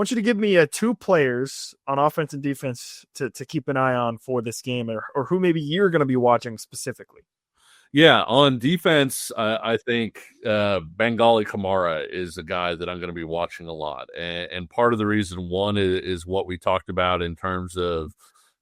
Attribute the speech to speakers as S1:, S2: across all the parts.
S1: want you to give me two players on offense and defense to keep an eye on for this game, or who maybe you're going to be watching specifically.
S2: Yeah, on defense, I think Bengali Kamara is a guy that I'm going to be watching a lot. And part of the reason, one, is what we talked about in terms of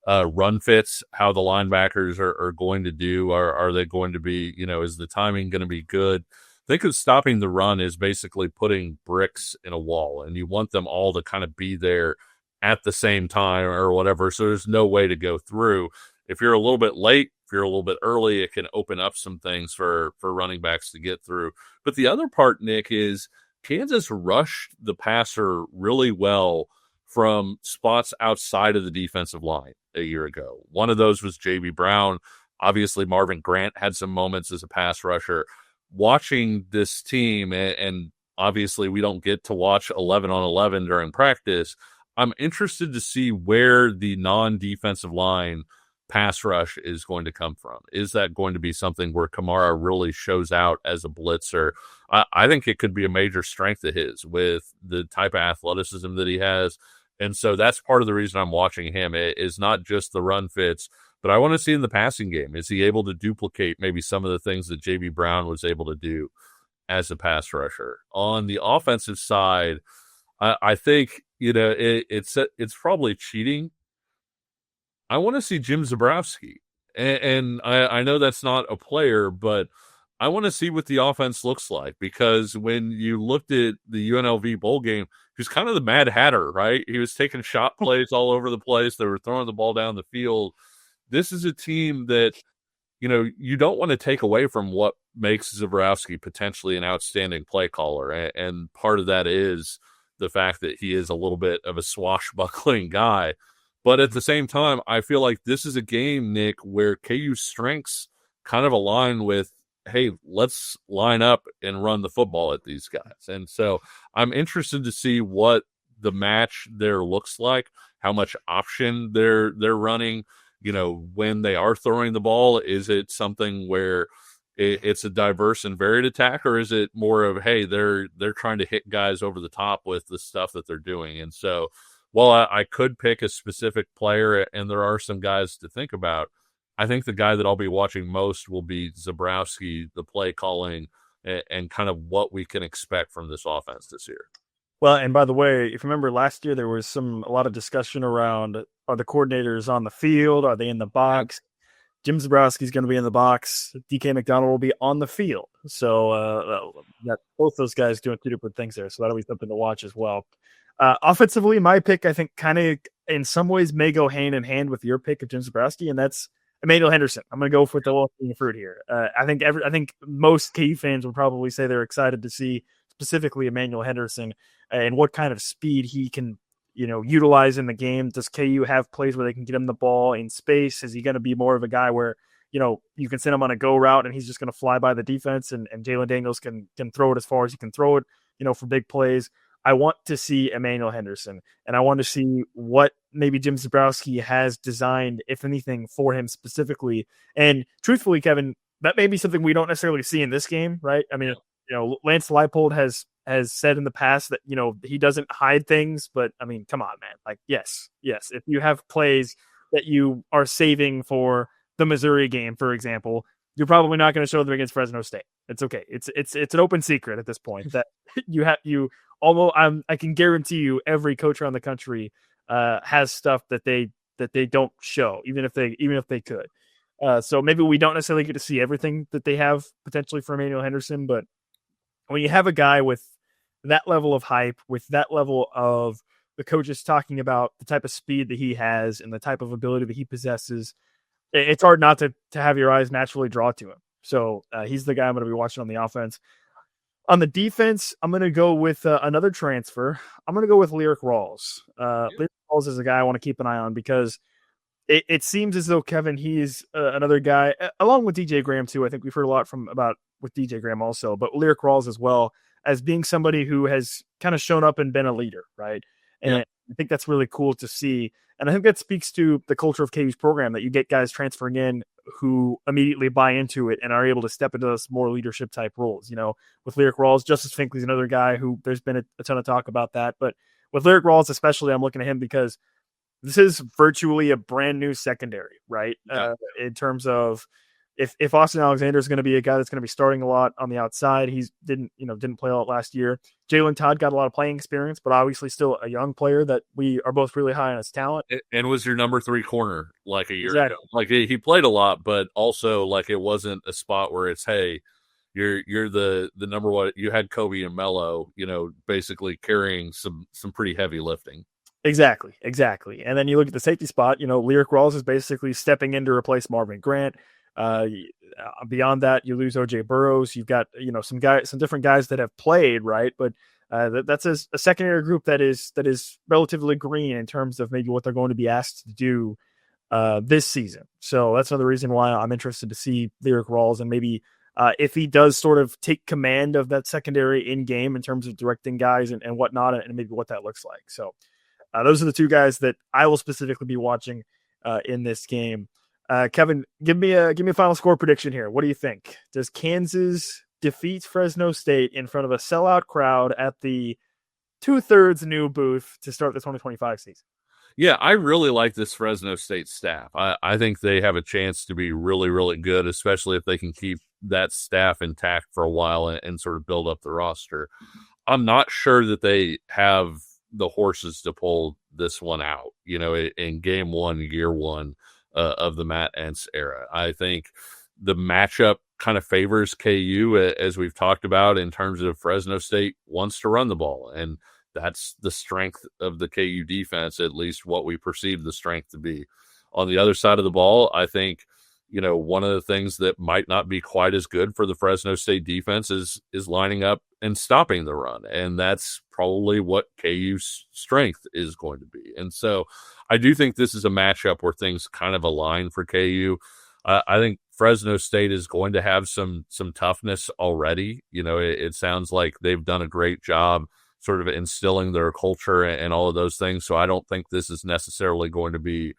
S2: run fits, how the linebackers are going to do. Are they going to be, is the timing going to be good? Think of stopping the run is basically putting bricks in a wall, and you want them all to kind of be there at the same time or whatever. So there's no way to go through. If you're a little bit late, if you're a little bit early, it can open up some things for running backs to get through. But the other part, Nick, is Kansas rushed the passer really well from spots outside of the defensive line a year ago. One of those was J.B. Brown. Obviously, Marvin Grant had some moments as a pass rusher. Watching this team, and obviously we don't get to watch 11 on 11 during practice, I'm interested to see where the non-defensive line pass rush is going to come from. Is that going to be something where Kamara really shows out as a blitzer? I think it could be a major strength of his with the type of athleticism that he has. And so that's part of the reason I'm watching him. It is not just the run fits, but I want to see in the passing game. Is he able to duplicate maybe some of the things that J.B. Brown was able to do as a pass rusher? On the offensive side, I think, it's probably cheating. I want to see Jim Zabrowski. And I know that's not a player, but I want to see what the offense looks like, because when you looked at the UNLV bowl game, he was kind of the Mad Hatter, right? He was taking shot plays all over the place. They were throwing the ball down the field. This is a team that, you don't want to take away from what makes Zabrowski potentially an outstanding play caller. And part of that is the fact that he is a little bit of a swashbuckling guy. But at the same time, I feel like this is a game, Nick, where KU's strengths kind of align with, hey, let's line up and run the football at these guys. And so I'm interested to see what the match there looks like, how much option they're running, when they are throwing the ball. Is it something where it's a diverse and varied attack, or is it more of, hey, they're trying to hit guys over the top with the stuff that they're doing? And so while I could pick a specific player, and there are some guys to think about, I think the guy that I'll be watching most will be Zabrowski, the play calling, and kind of what we can expect from this offense this year.
S1: Well, and by the way, if you remember last year, there was a lot of discussion around, are the coordinators on the field? Are they in the box? Jim Zabrowski is going to be in the box. DK McDonald will be on the field. So both those guys doing two different things there. So that'll be something to watch as well. Offensively, my pick, I think, kind of in some ways may go hand in hand with your pick of Jim Zabrowski, and that's Emmanuel Henderson. I'm going to go with the low-hanging fruit here. I think most KU fans would probably say they're excited to see specifically Emmanuel Henderson and what kind of speed he can, utilize in the game. Does KU have plays where they can get him the ball in space? Is he going to be more of a guy where, you can send him on a go route and he's just going to fly by the defense, and Jalen Daniels can throw it as far as he can throw it, for big plays? I want to see Emmanuel Henderson, and I want to see what maybe Jim Zabrowski has designed, if anything, for him specifically. And truthfully, Kevin, that may be something we don't necessarily see in this game, right? I mean, Lance Leipold has said in the past that, he doesn't hide things, but I mean, come on, man. Like, yes. If you have plays that you are saving for the Missouri game, for example, you're probably not going to show them against Fresno State. It's okay. It's an open secret at this point that I can guarantee you every coach around the country has stuff that they don't show, even if they could. So maybe we don't necessarily get to see everything that they have potentially for Emmanuel Henderson, but when you have a guy with that level of hype, with that level of the coaches talking about the type of speed that he has and the type of ability that he possesses, it's hard not to have your eyes naturally draw to him. So he's the guy I'm going to be watching on the offense. On the defense, I'm going to go with another transfer. I'm going to go with Lyric Rawls. Lyric Rawls is a guy I want to keep an eye on because it seems as though, Kevin, he's another guy, along with DJ Graham too. I think we've heard a lot with DJ Graham also, but Lyric Rawls as well, as being somebody who has kind of shown up and been a leader, right? And I think that's really cool to see. And I think that speaks to the culture of KU's program, that you get guys transferring in who immediately buy into it and are able to step into those more leadership type roles. With Lyric Rawls, Justice Finkley's another guy who there's been a ton of talk about that. But with Lyric Rawls especially, I'm looking at him because this is virtually a brand new secondary, right?
S2: Yeah.
S1: In terms of if Austin Alexander is going to be a guy that's going to be starting a lot on the outside, he didn't play a lot last year. Jalen Todd got a lot of playing experience, but obviously still a young player that we are both really high on his talent.
S2: And was your number 3 corner like a year
S1: Exactly.
S2: ago. Like he played a lot, but also like it wasn't a spot where it's, hey, you're the number one. You had Kobe and Melo, basically carrying some pretty heavy lifting.
S1: Exactly. And then you look at the safety spot, Lyric Rawls is basically stepping in to replace Marvin Grant. Beyond that, you lose OJ Burrows. You've got, some different guys that have played, right? But that's a secondary group that is relatively green in terms of maybe what they're going to be asked to do this season. So that's another reason why I'm interested to see Lyric Rawls and maybe if he does sort of take command of that secondary in game in terms of directing guys and whatnot, and maybe what that looks like. So those are the two guys that I will specifically be watching in this game. Kevin, give me a final score prediction here. What do you think? Does Kansas defeat Fresno State in front of a sellout crowd at the 2/3 new booth to start the 2025 season?
S2: Yeah, I really like this Fresno State staff. I think they have a chance to be really, really good, especially if they can keep that staff intact for a while and sort of build up the roster. I'm not sure that they have the horses to pull this one out, in game one, year one of the Matt Entz era. I think the matchup kind of favors KU, as we've talked about, in terms of Fresno State wants to run the ball. And that's the strength of the KU defense, at least what we perceive the strength to be. On the other side of the ball, I think, one of the things that might not be quite as good for the Fresno State defense is lining up and stopping the run. And that's probably what KU's strength is going to be. And so I do think this is a matchup where things kind of align for KU. I think Fresno State is going to have some toughness already. It sounds like they've done a great job sort of instilling their culture and all of those things. So I don't think this is necessarily going to be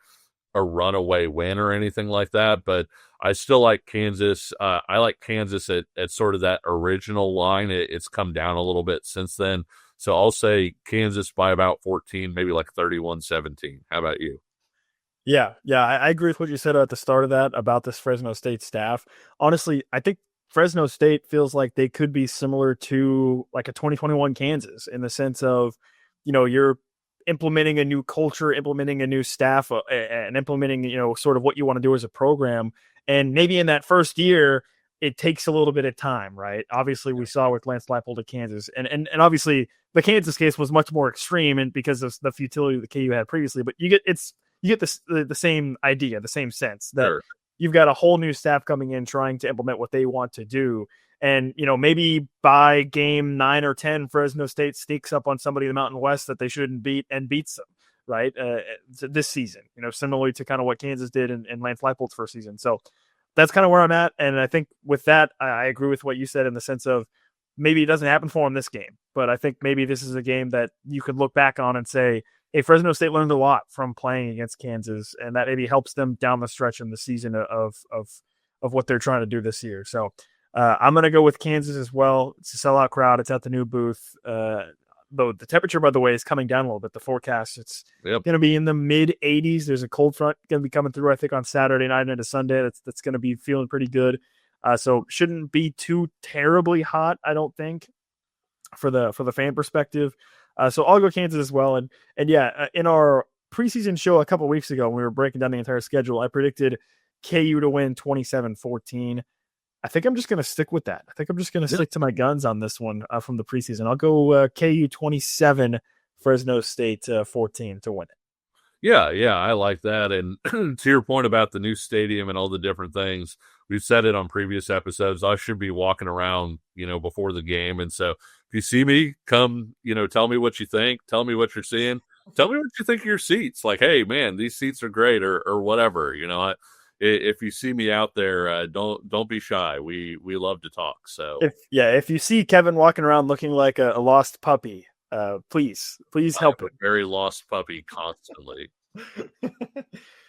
S2: a runaway win or anything like that, but I still like Kansas. I like Kansas at sort of that original line. It's come down a little bit since then. So I'll say Kansas by about 14, maybe like 31-17. How about you?
S1: Yeah, I agree with what you said at the start of that about this Fresno State staff. Honestly, I think Fresno State feels like they could be similar to like a 2021 Kansas in the sense of, you're implementing a new culture, implementing a new staff, and implementing, sort of what you want to do as a program. And maybe in that first year, it takes a little bit of time, right? Obviously, we saw with Lance Leipold at Kansas, and obviously the Kansas case was much more extreme, and because of the futility that KU had previously. But you get the same idea, the same sense that
S2: Sure.
S1: you've got a whole new staff coming in trying to implement what they want to do. And, maybe by game 9 or 10, Fresno State sneaks up on somebody in the Mountain West that they shouldn't beat and beats them, right? This season, similarly to kind of what Kansas did in Lance Leipold's first season. So that's kind of where I'm at. And I think with that, I agree with what you said in the sense of maybe it doesn't happen for them this game, but I think maybe this is a game that you could look back on and say, hey, Fresno State learned a lot from playing against Kansas, and that maybe helps them down the stretch in the season of what they're trying to do this year. So I'm going to go with Kansas as well. It's a sellout crowd. It's at the new booth. Though the temperature, by the way, is coming down a little bit. The forecast, it's going to be in the mid 80s. There's a cold front going to be coming through, I think, on Saturday night and into Sunday. That's going to be feeling pretty good. So shouldn't be too terribly hot, I don't think, for the fan perspective. So I'll go Kansas as well. And yeah, in our preseason show a couple of weeks ago, when we were breaking down the entire schedule, I predicted KU to win 27-14. I think I'm just going to stick with that. I think I'm just going to stick to my guns on this one from the preseason. I'll go KU 27, Fresno State 14 to win it.
S2: Yeah, I like that. And to your point about the new stadium and all the different things, we've said it on previous episodes. I should be walking around, before the game. And so if you see me, come, tell me what you think. Tell me what you're seeing. Tell me what you think of your seats. Like, hey, man, these seats are great or whatever. If you see me out there, don't be shy. We love to talk. So
S1: if you see Kevin walking around looking like a lost puppy, please help him.
S2: Very lost puppy constantly.